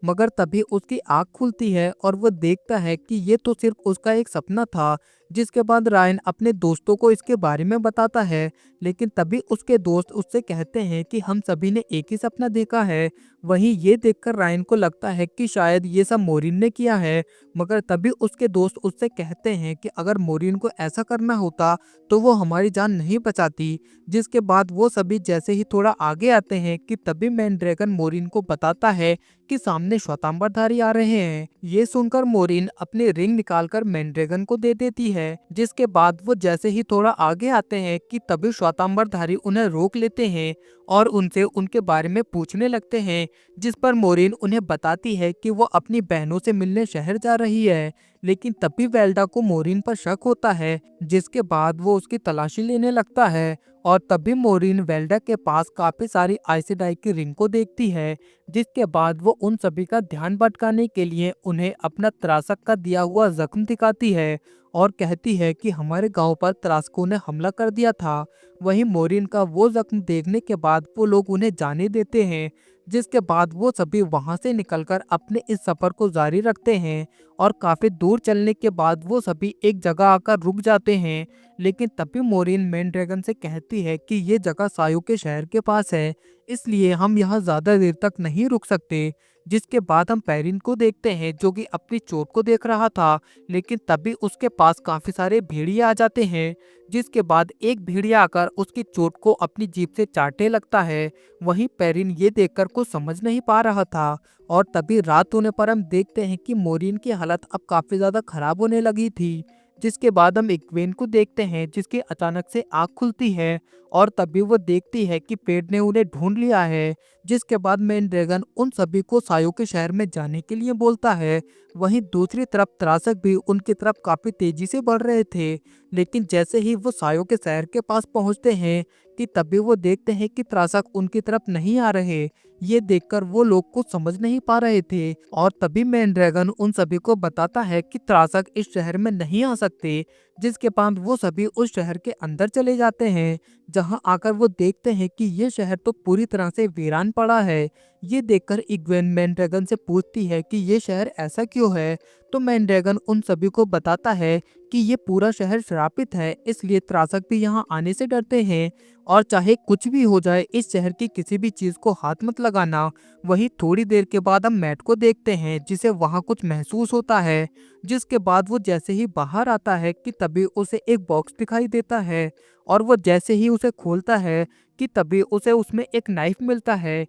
मगर तभी उसकी आँख खुलती है और वो देखता है कि ये तो सिर्फ उसका एक सपना था। जिसके बाद रायन अपने दोस्तों को इसके बारे में बताता है, लेकिन तभी उसके दोस्त उससे कहते हैं कि हम सभी ने एक ही सपना देखा है। वहीं ये देखकर रायन को लगता है कि शायद ये सब मोरिन ने किया है, मगर तभी उसके दोस्त उससे कहते हैं कि अगर मोरिन को ऐसा करना होता तो वो हमारी जान नहीं बचाती। जिसके बाद वो सभी जैसे ही थोड़ा आगे आते हैं कि तभी मैंड्रैगन मोरिन को बताता है कि सामने श्वेतांबरधारी आ रहे हैं। ये सुनकर मोरिन अपनी रिंग निकालकर मैंड्रैगन को दे देती है। जिसके बाद वो जैसे ही थोड़ा आगे आते हैं कि तभी श्वेतांबरधारी उन्हें रोक लेते हैं और उनसे उनके बारे में पूछने लगते हैं। जिस पर मोरिन उन्हें बताती है कि वो अपनी बहनों से मिलने शहर जा रही है। लेकिन तभी वेल्डा को मोरिन पर शक होता है, जिसके बाद वो उसकी तलाशी लेने लगता है। और तभी मोरिन वेल्डा के पास काफी सारी आइसडाई की रिंग को देखती है। जिसके बाद वो उन सभी का ध्यान भटकाने के लिए उन्हें अपना त्रासक का दिया हुआ जख्म दिखाती है और कहती है कि हमारे गांव पर त्रासकों ने हमला कर दिया था। वहीं मोरिन का वो जख्म देखने के बाद वो लोग उन्हें जाने देते हैं। जिसके बाद वो सभी वहां से निकलकर अपने इस सफर को जारी रखते हैं और काफी दूर चलने के बाद वो सभी एक जगह आकर रुक जाते हैं। लेकिन तभी मोरिन मैंड्रैगन से कहती है कि ये जगह सायो के शहर के पास है, इसलिए हम यहाँ ज्यादा देर तक नहीं रुक सकते। जिसके बाद हम पेरिन को देखते हैं जो कि अपनी चोट को देख रहा था, लेकिन तभी उसके पास काफी सारे भेड़िए आ जाते हैं। जिसके बाद एक भेड़िया आकर उसकी चोट को अपनी जीभ से चाटने लगता है। वहीं पेरिन ये देखकर कुछ समझ नहीं पा रहा था और तभी रात होने पर हम देखते हैं कि मोरिन की हालत अब काफी ज्यादा खराब होने लगी थी। जिसके बाद हम इक्वेन को देखते हैं जिसकी अचानक से आँख खुलती है और तभी वो देखती है कि पेड़ ने उन्हें ढूंढ लिया है। जिसके बाद मैंड्रैगन उन सभी को सायो के शहर में जाने के लिए बोलता है। वहीं दूसरी तरफ त्रासक भी उनकी तरफ काफी तेजी से बढ़ रहे थे। लेकिन जैसे ही वो सायो के शहर के पास पहुंचते हैं कि तभी वो देखते हैं कि त्रासक उनकी तरफ नहीं आ रहे। ये देखकर वो लोग कुछ समझ नहीं पा रहे थे और तभी मैंड्रैगन उन सभी को बताता है कि त्रासक इस शहर में नहीं आ सकते। जिसके बाद वो सभी उस शहर के अंदर चले जाते हैं, जहां आकर वो देखते हैं कि ये शहर तो पूरी तरह से वीरान पड़ा है। ये देखकर इग्वेन मैंड्रैगन से पूछती है कि ये शहर ऐसा क्यों है। तो मैंड्रैगन उन सभी को बताता है कि ये पूरा शहर श्रापित है, इसलिए त्रासक भी यहाँ आने से डरते हैं और चाहे कुछ भी हो जाए इस शहर की किसी भी चीज को हाथ मत लगाना। वहीं थोड़ी देर के बाद हम मैट को देखते हैं जिसे वहाँ कुछ महसूस होता है। जिसके बाद वो जैसे ही बाहर आता है कि तभी उसे एक बॉक्स दिखाई देता है और वो जैसे ही उसे खोलता है कि तभी उसे उसमें एक नाइफ मिलता है।